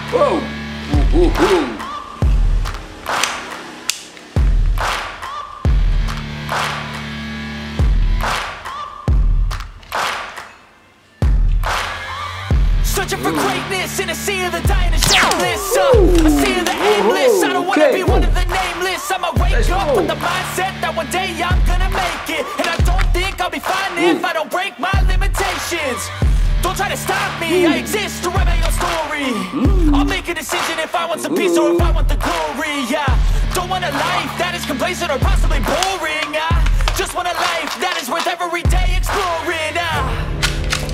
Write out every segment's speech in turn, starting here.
Whoa! Ooh, ooh, ooh. Searching for greatness in a sea of the dying and shameless. A sea of the aimless. I don't wanna be one of the nameless. I'ma wake up with the mindset that one day I'm gonna make it. And I don't think I'll be fine if I don't break my limitations. Don't try to stop me, I exist to write my own story. I'll make a decision if I want some peace or if I want the glory. Yeah, don't want a life that is complacent or possibly boring. I just want a life that is worth every day exploring.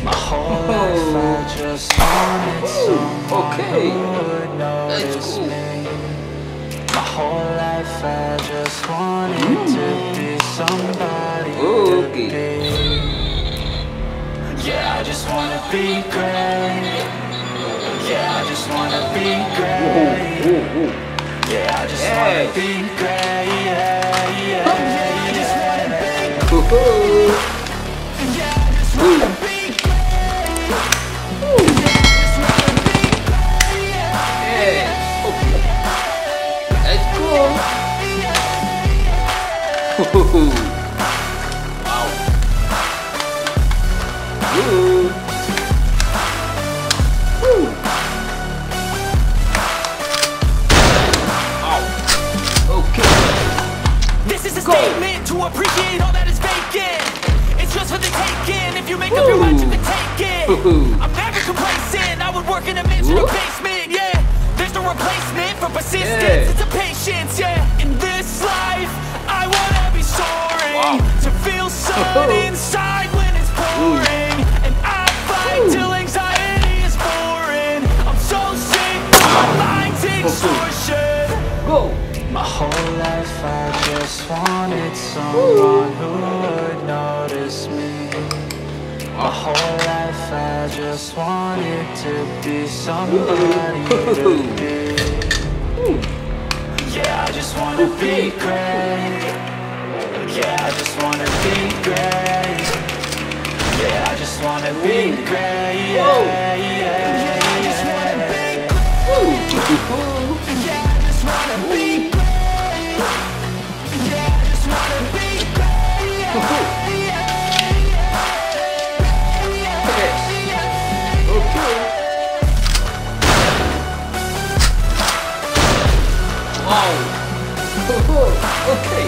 My whole life I just wanted someone who would notice me. My whole life I just wanted to be somebody to be. Yeah, I just wanna be great. Yeah, I just wanna be great. Yeah, I just wanna be great. Yeah, yeah, I just wanna be great. Yeah, I just wanna be great. Wow. Ooh. Woo. Okay. This is a statement to appreciate all that is vacant. It's just for the taking. If you make up your mind, you can take it. I'm never complacent. I would work in a mansion or basement. Yeah, there's no replacement for persistence. It's a patience. Yeah, in this life I wanna be soaring, to feel sun inside when it's pouring, and I fight till anxiety is boring. I'm so sick of my mind's extortion. My whole life I just wanted someone who would notice me. My whole life I just wanted to be somebody to be. Yeah, I just wanna be great. Yeah, I just wanna be great. Yeah, I just wanna be great. Yeah, yeah, I just wanna be great. Yeah, I just wanna be great. Yeah, I just wanna be great. Okay. Wow. Okay.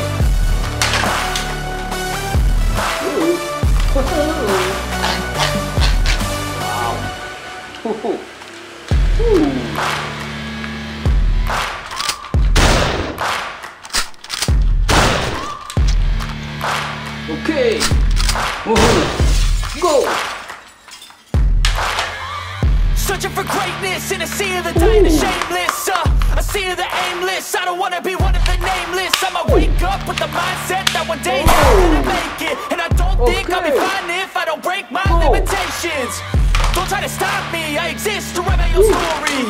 Wow. Okay. Go. Searching for greatness in a sea of the dying and shameless. A sea of the aimless. I don't wanna be one of the nameless. I'ma wake up with the mindset that one day I'm gonna make it. And I don't think I'll be fine if I don't break my limitations. Don't try to stop me, I exist to write my own story.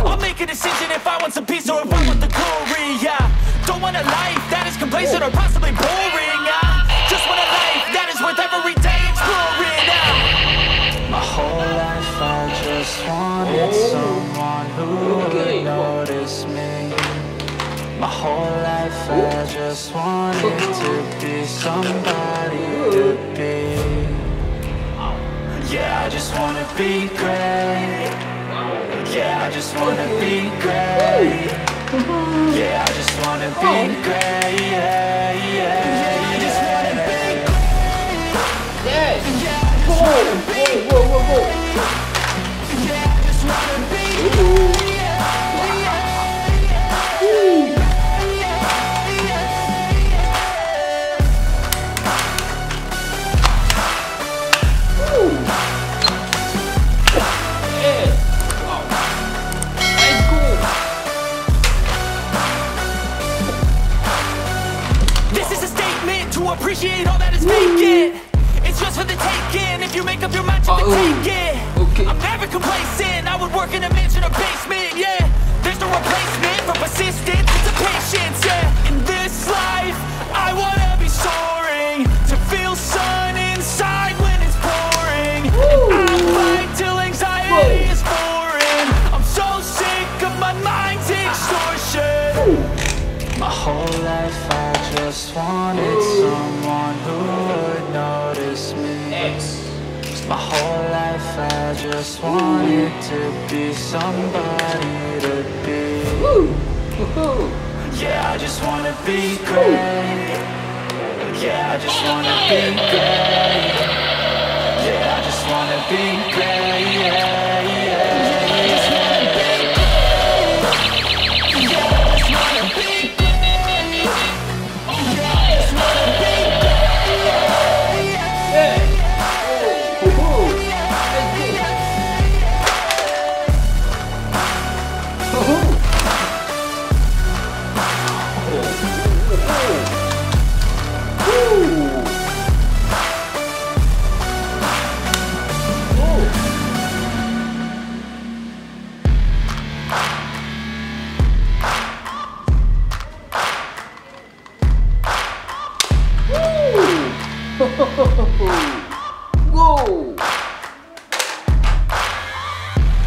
I'll make a decision if I want some peace or if I want the glory. Yeah, don't want a life that is complacent or possibly boring. I just want a life that is worth every day exploring. My whole life I just wanted someone who would notice me. My whole life I just wanted to be somebody to be. Yeah, I just wanna be great. Yeah, I just wanna be great. Yeah, I just wanna be great. Yeah, yeah, I just wanna be great. Yeah, I just wanna be great. Yeah, I just wanna be great. Appreciate all that is vacant. It's just for the taking. If you make up your mind, you can take it. I'm never complacent. I would work in a mansion or basement. Yeah, there's no replacement for persistence. It's a patience. Yeah, in this life I wanna be soaring, to feel sun inside when it's pouring, and I fight till anxiety is boring. I'm so sick just wanted someone who would notice me. My whole life I just wanted to be somebody to be. Yeah, I just wanna be great. Yeah, I just wanna be great. Yeah, I just wanna be great. Yeah, yeah. Whoa!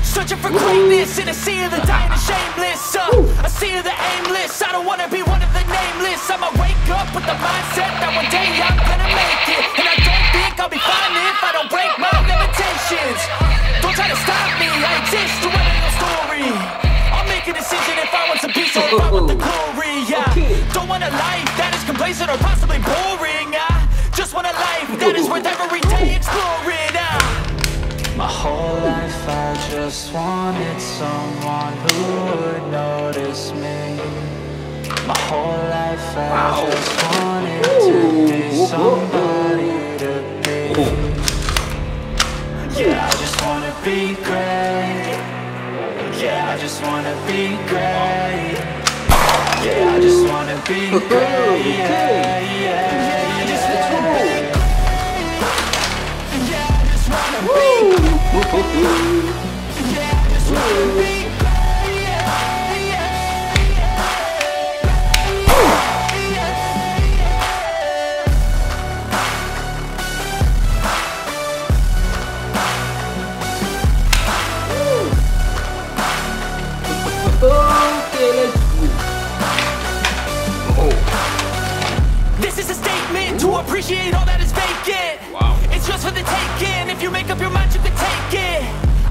Searching for greatness in a sea of the dying and shameless. A sea of the aimless. I don't wanna be one of the nameless. I'ma wake up with the mindset that one day I'm gonna make it. And I don't think I'll be fine if I don't break my limitations. Don't try to stop me, I exist to write a story. I'll make a decision if I want some peace or if I want the glory. Don't want a life that is complacent or possibly boring. I just want a life that is worth every day exploring. My whole life I just wanted someone who would notice me. My whole life I just wanted to be somebody to be. Yeah, I just wanna be great. Yeah, I just wanna be great. Yeah, I just wanna be great. Yeah, yeah, Let's go. Yeah, I just wanna be. Yeah, I just wanna be. This is a statement to appreciate all that is vacant. It's just for the taking. If you make up your mind, you can take it.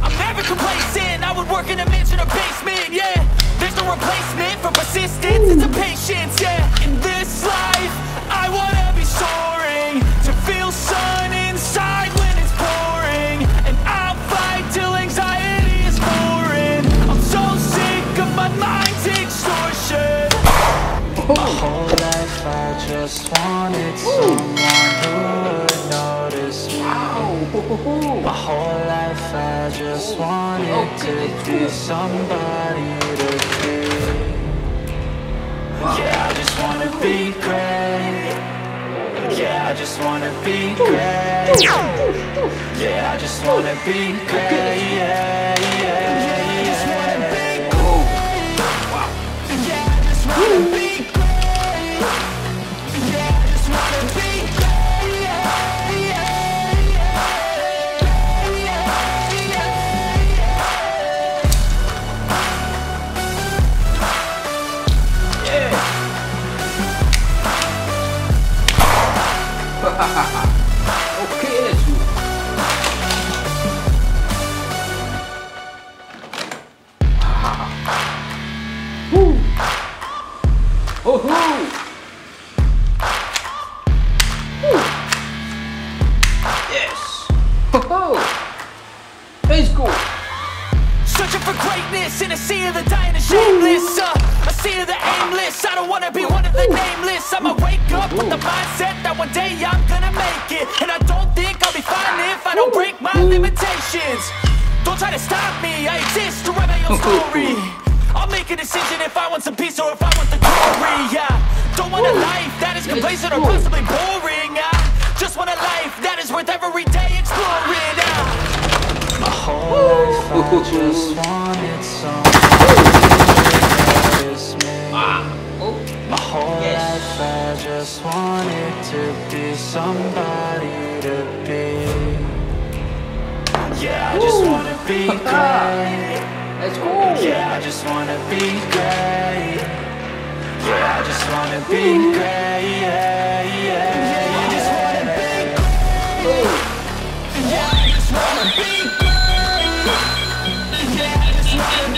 I'm never complacent. I would work in a mansion or basement. Yeah, there's no replacement for persistence. It's a patience. Yeah, in this life, I wanna be soaring to feel sun inside when it's pouring, and I'll fight till anxiety is foreign. I'm so sick of my mind's extortion. My whole life I just wanted someone who would notice me. My whole life I just wanted to be somebody to be. Yeah, I just wanna be great. Yeah, I just wanna be great. Yeah, I just wanna be great. Yeah, yeah, yeah. I just wanna be great. Yeah, I just wanna be. Okay, let's go. Woo. Oh ho. Yes. Ho ho. Let's go. Searching for greatness in a sea of the dying and shameless. A sea of the aimless. I don't wanna be one of the nameless. I'ma wake up with the mindset that one day I'm gonna make it. And I don't think I'll be fine if I don't break my limitations. Don't try to stop me, I exist to write my own story. I'll make a decision if I want some peace or if I want the glory. Yeah, don't want a life that is complacent or possibly boring. I just want a life that is worth every day exploring. My whole life I just wanted someone to notice me. My whole life I just wanted to be somebody to be. Yeah, I just wanna be great. Let's go. Yeah, I just wanna be great. Yeah, I just just wanna be great, yeah, yeah. I just wanna be great. Yeah, I just wanna be great. Yeah, I just wanna be